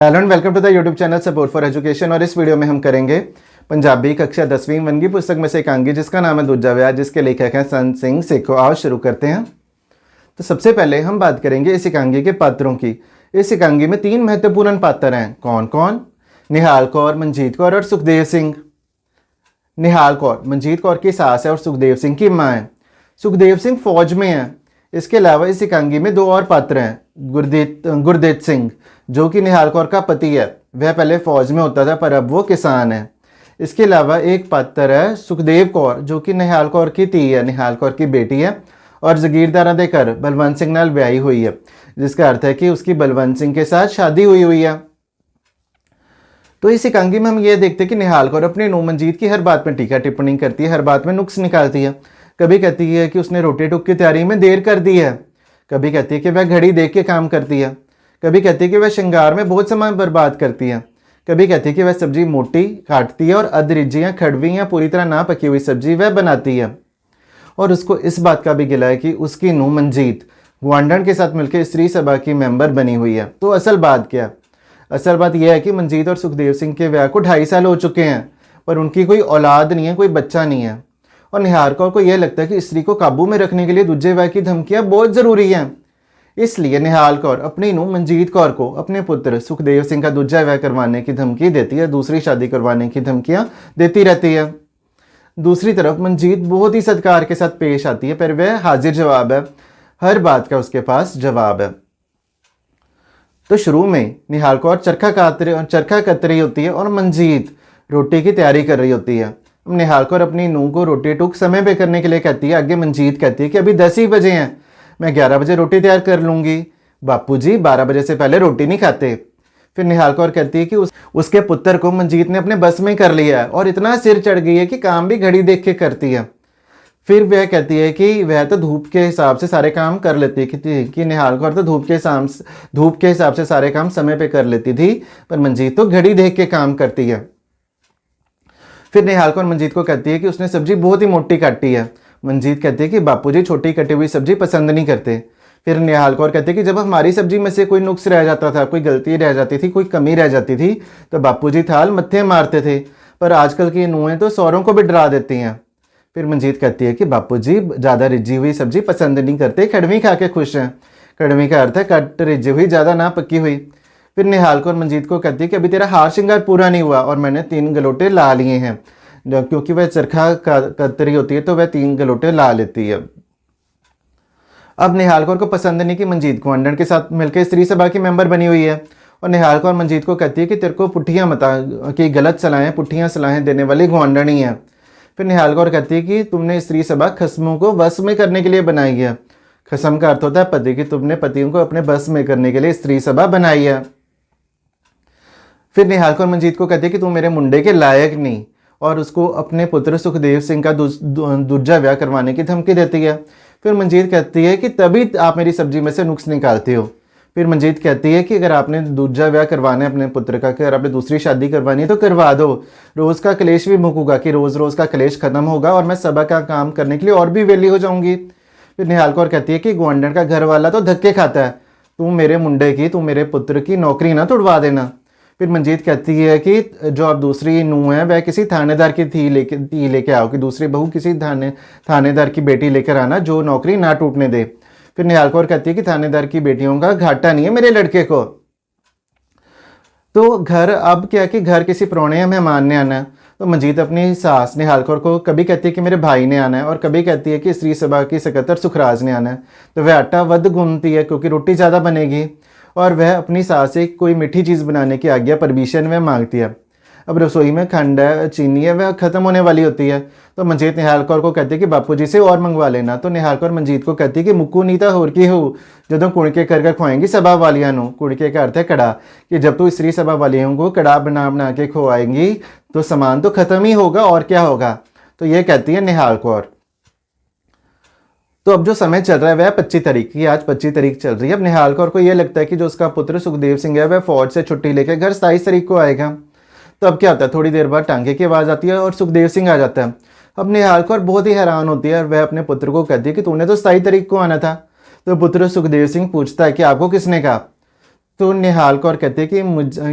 Hello and welcome to the YouTube channel support for education. और इस video में हम करेंगे पंजाबी कक्षा 10वीं वनगी पुस्तक में से एकांगी जिसका नाम है दूजा विआह, जिसके लेखक हैं संत सिंह सेखों। आओ शुरू करते हैं। तो सबसे पहले हम बात करेंगे इस एकांगी के पात्रों की। इस एकांगी में 3 महत्वपूर्ण पात्र हैं। कौन कौन? निहाल कौर, मंजीत कौर और सुखदेव सिंह। निहाल कौर मंजीत कौर की सास है और सुखदेव सिंह की माँ है। सुखदेव सिंह फौज में है। इसके अलावा इस एकांगी में 2 और पात्र हैं। गुरदीत सिंह जो कि निहाल कौर का पति है, वह पहले फौज में होता था पर अब वो किसान है। इसके अलावा एक पात्र है सुखदेव कौर जो कि निहाल कौर की धी है, निहाल कौर की बेटी है और जगीरदारा दे घर बलवंत सिंह नाल ब्याही हुई है, जिसका अर्थ है कि उसकी बलवंत सिंह के साथ शादी हुई है। तो इस एकांगी में हम ये देखते हैं कि निहाल कौर अपनी नूंह मंजीत की हर बात में टीका टिप्पणी करती है, हर बात में नुक्स निकालती है। कभी कहती है कि उसने रोटी टुक की तैयारी में देर कर दी है, कभी कहती है कि वह घड़ी देख के काम करती है, कभी कहती है कि वह श्रृंगार में बहुत समय बर्बाद करती है, कभी कहती है कि वह सब्जी मोटी काटती है और अधरिज्जी या खड़वी या पूरी तरह ना पकी हुई सब्जी वह बनाती है। और उसको इस बात का भी गिला है कि उसकी नूंह मंजीत ग्वांडन के साथ मिलकर स्त्री सभा की मेंबर बनी हुई है। तो असल बात क्या? असल बात यह है कि मंजीत और सुखदेव सिंह के ब्याह को 2.5 साल हो चुके हैं पर उनकी कोई औलाद नहीं है, कोई बच्चा नहीं है। और निहाल कौर को यह लगता है कि स्त्री को काबू में रखने के लिए दूजे विवाह की धमकियां बहुत ज़रूरी हैं। इसलिए निहाल कौर अपनी नूंह मंजीत कौर को अपने पुत्र सुखदेव सिंह का दूजा विवाह करवाने की धमकी देती है, दूसरी शादी करवाने की धमकियां देती रहती है। दूसरी तरफ मंजीत बहुत ही सत्कार के साथ पेश आती है पर वह हाजिर जवाब है, हर बात का उसके पास जवाब है। तो शुरू में निहाल कौर चरखा कत रही होती है और मंजीत रोटी की तैयारी कर रही होती है। निहाल कौर अपनी नूंह को रोटी टुक समय पे करने के लिए कहती है। आगे मंजीत कहती है कि अभी 10 ही बजे हैं, मैं 11 बजे रोटी तैयार कर लूँगी। बापूजी 12 बजे से पहले रोटी नहीं खाते। फिर निहाल कौर कहती है कि उसके पुत्र को मंजीत ने अपने बस में कर लिया है और इतना सिर चढ़ गई है कि काम भी घड़ी देख के करती है। फिर वह कहती है कि वह तो धूप के हिसाब से सारे काम कर लेती थी, कि निहाल कौर तो धूप के हिसाब से सारे काम समय पे कर लेती थी पर मंजीत तो घड़ी देख के काम करती है। फिर निहाल कौर मंजीत को कहती है कि उसने सब्जी बहुत ही मोटी काटी है। मंजीत कहती है कि बापूजी छोटी कटी हुई सब्जी पसंद नहीं करते। फिर निहाल कौर कहती है कि जब हमारी सब्जी में से कोई नुक्स रह जाता था, कोई गलती रह जाती थी, कोई कमी रह जाती थी तो बापूजी थाल मत्थे मारते थे, पर आजकल की नूहें तो सौरों को भी डरा देती हैं। फिर मंजीत कहती है कि बापूजी ज़्यादा रिझी हुई सब्जी पसंद नहीं करते, कड़वी खा के खुश हैं। कड़वी का अर्थ है कट रिझी हुई, ज़्यादा ना पकी हुई। फिर निहाल कौर मंजीत को कहती है कि अभी तेरा हार श्रृंगार पूरा नहीं हुआ और मैंने 3 गलोटे ला लिए हैं, क्योंकि वह चरखा कतरी होती है तो वह 3 गलोटे ला लेती है। अब निहाल कौर को पसंद नहीं कि मंजीत ग्वांडन के साथ मिलकर स्त्री सभा की मेंबर बनी हुई है और निहाल कौर मंजीत को कहती है कि तेरे को पुट्ठियाँ मता कि गलत सलाहें पुट्ठियाँ सलाहें देने वाली ग्वांडन ही है। फिर निहाल कौर कहती है कि तुमने स्त्री सभा खस्मों को वश में करने के लिए बनाई है। खस्म का अर्थ होता है पति, कि तुमने पतियों को अपने बस में करने के लिए स्त्री सभा बनाई है। फिर निहाल कौर मंजीत को कहती है कि तुम मेरे मुंडे के लायक नहीं और उसको अपने पुत्र सुखदेव सिंह का दूजा विवाह करवाने की धमकी देती है। फिर मंजीत कहती है कि तभी आप मेरी सब्जी में से नुक्स निकालते हो। फिर मंजीत कहती है कि अगर आपने दूजा विवाह करवाना है अपने पुत्र का, कि अगर आपने दूसरी शादी करवानी है तो करवा दो, रोज़ का क्लेश भी मुकूगा, कि रोज़ का क्लेश खत्म होगा और मैं सभा का काम करने के लिए और भी वेली हो जाऊंगी। फिर निहाल कौर कहती है कि ग्वांडन का घर वाला तो धक्के खाता है, तुम मेरे मुंडे की, तुम मेरे पुत्र की नौकरी ना तुड़वा देना। फिर मंजीत कहती है कि जो आप दूसरी नूंह है वह किसी थानेदार की थी लेके आओ, कि दूसरी बहू किसी थानेदार की बेटी लेकर आना जो नौकरी ना टूटने दे। फिर निहाल कौर कहती है कि थानेदार की बेटियों का घाटा नहीं है मेरे लड़के को। तो घर अब क्या कि घर किसी प्रोणे या मेहमान ने आना है। तो मंजीत अपनी सास निहाल कौर को कभी कहती है कि मेरे भाई ने आना है और कभी कहती है कि स्त्री सभा की सकत्तर सुखराज ने आना है। तो वह आटा वध गूंथती है क्योंकि रोटी ज़्यादा बनेगी और वह अपनी सास से कोई मीठी चीज़ बनाने की आज्ञा परमिशन में मांगती है। अब रसोई में खंड है, चीनी है, वह ख़त्म होने वाली होती है। तो मंजीत निहाल कौर को कहती है कि बापूजी से और मंगवा लेना। तो निहाल कौर मंजीत को कहती है कि मुक्कू नीता होर की हो जो कुड़के कर खुआएंगी सभा वालियां नो। कुड़के का अर्थ है कड़ा, कि जब तू स्त्री सभा वालियों को कड़ा बना के खुआएंगी तो सामान तो ख़त्म ही होगा और क्या होगा। तो ये कहती है निहाल कौर। तो अब जो समय चल रहा है वह 25 तारीख की, आज 25 तारीख चल रही है। अब निहाल कौर को यह लगता है कि जो उसका पुत्र सुखदेव सिंह है वह फौज से छुट्टी लेकर घर 27 तारीख को आएगा। तो अब क्या होता है, थोड़ी देर बाद टांगे की आवाज़ आती है और सुखदेव सिंह आ जाता है। अब निहाल कौर बहुत ही हैरान होती है और वह अपने पुत्र को कहती है कि तूने तो 27 तारीख को आना था। तो पुत्र सुखदेव सिंह पूछता है कि आपको किसने कहा। तो निहाल कौर कहती है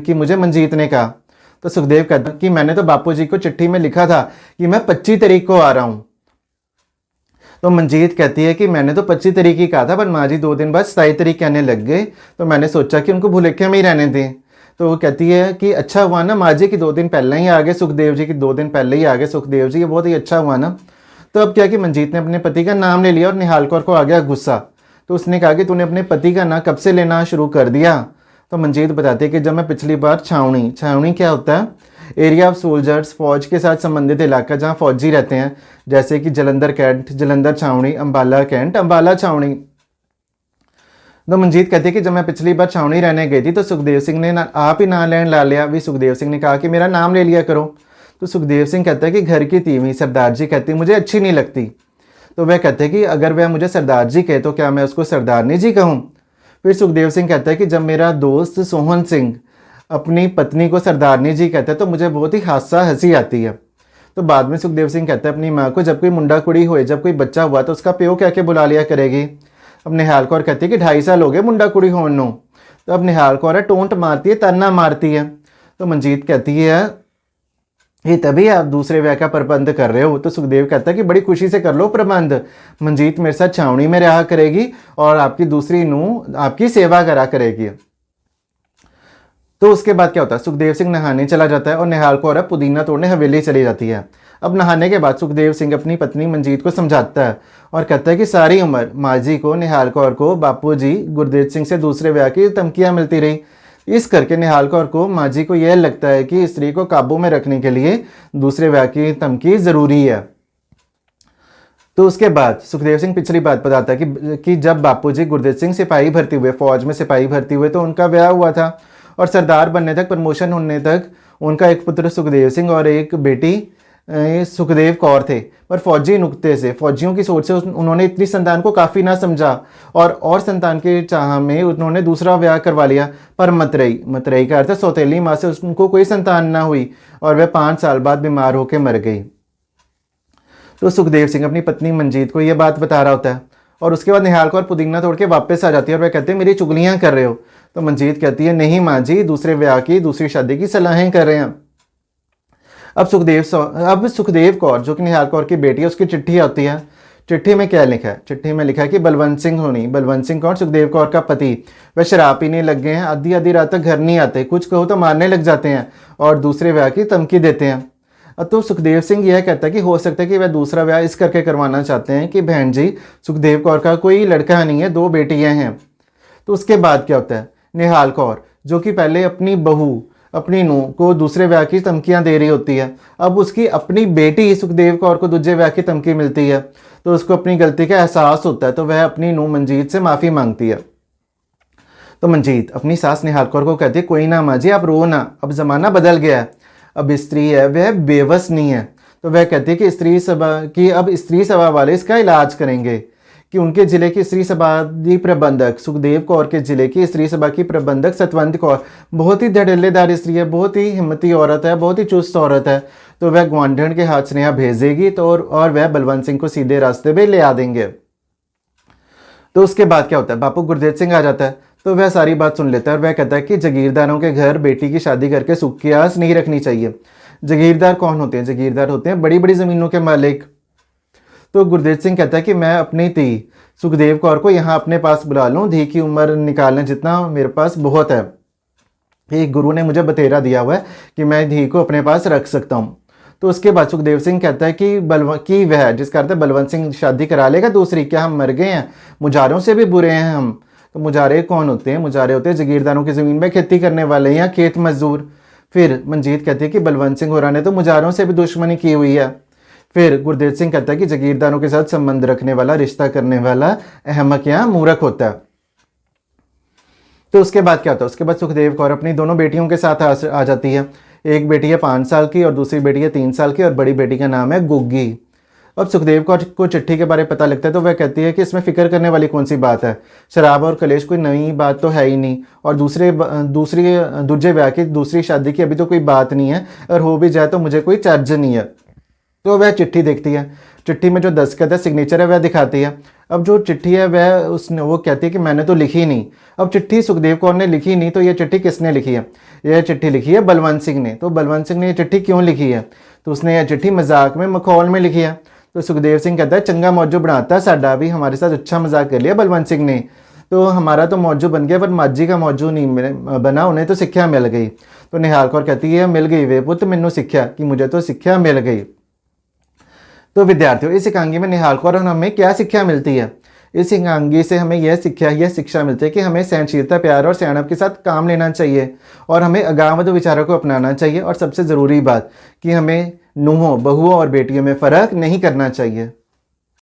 कि मुझे मंजीत ने कहा। तो सुखदेव कहता कि मैंने तो बापूजी को चिट्ठी में लिखा था कि मैं 25 तारीख को आ रहा हूँ। तो मंजीत कहती है कि मैंने तो 25 तारीख ही कहा था, पर माँ जी 2 दिन बाद 27 तारीख कहने लग गए, तो मैंने सोचा कि उनको भुलेखे में ही रहने दें। तो वो कहती है कि अच्छा हुआ ना माँ जी की 2 दिन पहले ही आ गए, सुखदेव जी की 2 दिन पहले ही आ गए सुखदेव जी, ये बहुत ही अच्छा हुआ ना। तो अब क्या कि मंजीत ने अपने पति का नाम ले लिया और निहाल कौर को आ गया गुस्सा। तो उसने कहा कि तूने अपने पति का नाम कब से लेना शुरू कर दिया। तो मंजीत बताती है कि जब मैं पिछली बार छावनी क्या होता है, एरिया ऑफ सोल्जर्स, फौज के साथ संबंधित इलाका जहाँ फौजी रहते हैं, जैसे कि जलंधर कैंट, जलंधर छावनी, अंबाला कैंट, अंबाला छावनी। तो मंजीत कहती है कि जब मैं पिछली बार छावनी रहने गई थी तो सुखदेव सिंह ने आप ही नाम ला लिया। भी सुखदेव सिंह ने कहा कि मेरा नाम ले लिया करो। तो सुखदेव सिंह कहता है कि घर की तीवी सरदार जी कहती मुझे अच्छी नहीं लगती। तो वह कहते हैं कि अगर वह मुझे सरदार जी कहे तो क्या मैं उसको सरदारनी जी कहूँ। फिर सुखदेव सिंह कहता है कि जब मेरा दोस्त सोहन सिंह अपनी पत्नी को सरदारनी जी कहता है तो मुझे बहुत ही हंसी आती है। तो बाद में सुखदेव सिंह कहता है अपनी माँ को जब कोई मुंडा कुड़ी हुए, जब कोई बच्चा हुआ तो उसका प्यो कह के बुला लिया करेगी। अब निहाल कौर कहती है कि 2.5 साल हो गए मुंडा कुड़ी होने नो। तो अब निहाल कौर है टोंट मारती है, ताना मारती है। तो मंजीत कहती है ये तभी आप दूसरे ब्याह का प्रबंध कर रहे हो। तो सुखदेव कहता है कि बड़ी खुशी से कर लो प्रबंध, मंजीत मेरे साथ छावनी में रहा करेगी और आपकी दूसरी नूंह आपकी सेवा करा करेगी। तो उसके बाद क्या होता है, सुखदेव सिंह नहाने चला जाता है और निहाल कौर पुदीना तोड़ने हवेली चली जाती है। अब नहाने के बाद सुखदेव सिंह अपनी पत्नी मंजीत को समझाता है और कहता है कि सारी उम्र माँ जी को, निहाल कौर को बापूजी गुरदेव सिंह से दूसरे ब्याह की धमकियाँ मिलती रही। इस करके निहाल कौर को, माँ जी को यह लगता है कि स्त्री को काबू में रखने के लिए दूसरे ब्याह की धमकी ज़रूरी है। तो उसके बाद सुखदेव सिंह पिछली बात बताता है कि जब बापूजी गुरदेव सिंह सिपाही भर्ती हुए, फौज में सिपाही भर्ती हुए, तो उनका ब्याह हुआ था और सरदार बनने तक, प्रमोशन होने तक उनका एक पुत्र सुखदेव सिंह और एक बेटी सुखदेव कौर थे। पर फौजी नुक्ते से, फौजियों की सोच से उन्होंने इतनी संतान को काफ़ी ना समझा और संतान के चाह में उन्होंने दूसरा ब्याह करवा लिया। पर मतरई का अर्थ सौतेली माँ से उनको कोई संतान ना हुई और वह 5 साल बाद बीमार होकर मर गई। तो सुखदेव सिंह अपनी पत्नी मंजीत को यह बात बता रहा होता है और उसके बाद निहाल कौर पुदीना तोड़ के वापस आ जाती है और वह कहते हैं मेरी चुगलियाँ कर रहे हो। तो मंजीत कहती है नहीं माँ जी, दूसरे ब्याह की, दूसरी शादी की सलाहें कर रहे हैं। अब सुखदेव कौर जो कि निहाल कौर की बेटी है, उसकी चिट्ठी आती है। चिट्ठी में क्या लिखा है, चिट्ठी में लिखा है कि बलवंत सिंह कौर सुखदेव कौर का पति, वह शराब पीने लग गए हैं, आधी रात तक घर नहीं आते, कुछ कहो तो मारने लग जाते हैं और दूसरे ब्याह की धमकी देते हैं। तो सुखदेव सिंह यह कहता है कि हो सकता है कि वह दूसरा ब्याह इस करके करवाना चाहते हैं कि बहन जी सुखदेव कौर का कोई लड़का नहीं है, 2 बेटियां हैं। तो उसके बाद क्या होता है, निहाल कौर जो कि पहले अपनी बहू, अपनी नूंह को दूसरे ब्याह की धमकियां दे रही होती है, अब उसकी अपनी बेटी सुखदेव कौर को दूसरे ब्याह की धमकी मिलती है, तो उसको अपनी गलती का एहसास होता है। तो वह अपनी नूंह मंजीत से माफ़ी मांगती है। तो मंजीत अपनी सास निहाल कौर को कहती है कोई ना माँ जी आप रो ना, अब ज़माना बदल गया है, अब स्त्री है वह बेबस नहीं है। तो वह कहती है कि अब स्त्री सभा वाले इसका इलाज करेंगे, कि उनके जिले की स्त्री सभा की प्रबंधक, सुखदेव कौर के जिले की स्त्री सभा की प्रबंधक सतवंत कौर बहुत ही धड़ल्लेदार स्त्री है, बहुत ही हिम्मती औरत है, बहुत ही चुस्त औरत है। तो वह ग्वांढण के हाथ स्नेहा भेजेगी तो और वह बलवंत सिंह को सीधे रास्ते पे ले आ देंगे। तो उसके बाद क्या होता है, बापू गुरदेव सिंह आ जाता है। तो वह सारी बात सुन लेता है और वह कहता है कि जागीरदारों के घर बेटी की शादी करके सुख की आस नहीं रखनी चाहिए। जागीरदार कौन होते हैं, जागीरदार होते हैं बड़ी बड़ी ज़मीनों के मालिक। तो गुरदेव सिंह कहता है कि मैं अपनी धी सुखदेव कौर को यहाँ अपने पास बुला लूँ, धी की उम्र निकालने जितना मेरे पास बहुत है। एक गुरु ने मुझे बतेरा दिया हुआ है कि मैं धी को अपने पास रख सकता हूँ। तो उसके बाद सुखदेव सिंह कहता है कि वह, जिसका अर्थ है बलवंत सिंह, शादी करा लेगा दूसरी, क्या हम मर गए हैं, मुजारों से भी बुरे हैं हम। तो मुजारे कौन होते हैं, मुजारे होते हैं जागीरदारों की ज़मीन में खेती करने वाले या खेत मजदूर। फिर मंजीत कहती है कि बलवंत सिंह होरा ने तो मुजारों से भी दुश्मनी की हुई है। फिर गुरदेव सिंह कहता है कि जागीरदारों के साथ संबंध रखने वाला, रिश्ता करने वाला अहमक या मूर्ख होता है। तो उसके बाद क्या होता है, उसके बाद सुखदेव कौर अपनी दोनों बेटियों के साथ आ जाती है। एक बेटी है 5 साल की और दूसरी बेटी है 3 साल की और बड़ी बेटी का नाम है गुग्गी। अब सुखदेव कौर को चिट्ठी के बारे में पता लगता है तो वह कहती है कि इसमें फिक्र करने वाली कौन सी बात है, शराब और कलेश कोई नई बात तो है ही नहीं, और दूसरे ब्याह की, दूसरी शादी की अभी तो कोई बात नहीं है, और हो भी जाए तो मुझे कोई चार्ज नहीं है। तो वह चिट्ठी देखती है, चिट्ठी में जो दस्तखत है, सिग्नेचर है, वह दिखाती है। अब जो चिट्ठी है वह उसने वो कहती है कि मैंने तो लिखी नहीं। अब चिट्ठी सुखदेव कौर ने लिखी नहीं, तो ये चिट्ठी किसने लिखी है? यह चिट्ठी लिखी है बलवंत सिंह ने। तो बलवंत सिंह ने ये चिट्ठी क्यों लिखी है? तो उसने यह चिट्ठी मजाक में मखौल में लिखी है। तो सुखदेव सिंह कहता है चंगा मौजू बनाता साडा, भी हमारे साथ अच्छा मजाक कर लिया बलवंत सिंह ने। तो हमारा तो मौजू बन गया पर माझी का मौजू नहीं बना, उन्हें तो शिक्षा मिल गई। तो निहाल कौर कहती है मिल गई वे पुत मैनू शिक्षा, कि मुझे तो शिक्षा मिल गई। तो विद्यार्थियों, इस एकांगी में निहाल कौर और हमें क्या शिक्षा मिलती है? इस एकांगी से हमें यह शिक्षा मिलती है कि हमें सहनशीलता, प्यार और सियाणप के साथ काम लेना चाहिए और हमें अगावध विचारों को अपनाना चाहिए। और सबसे ज़रूरी बात कि हमें नूहों, बहुओं और बेटियों में फ़र्क नहीं करना चाहिए।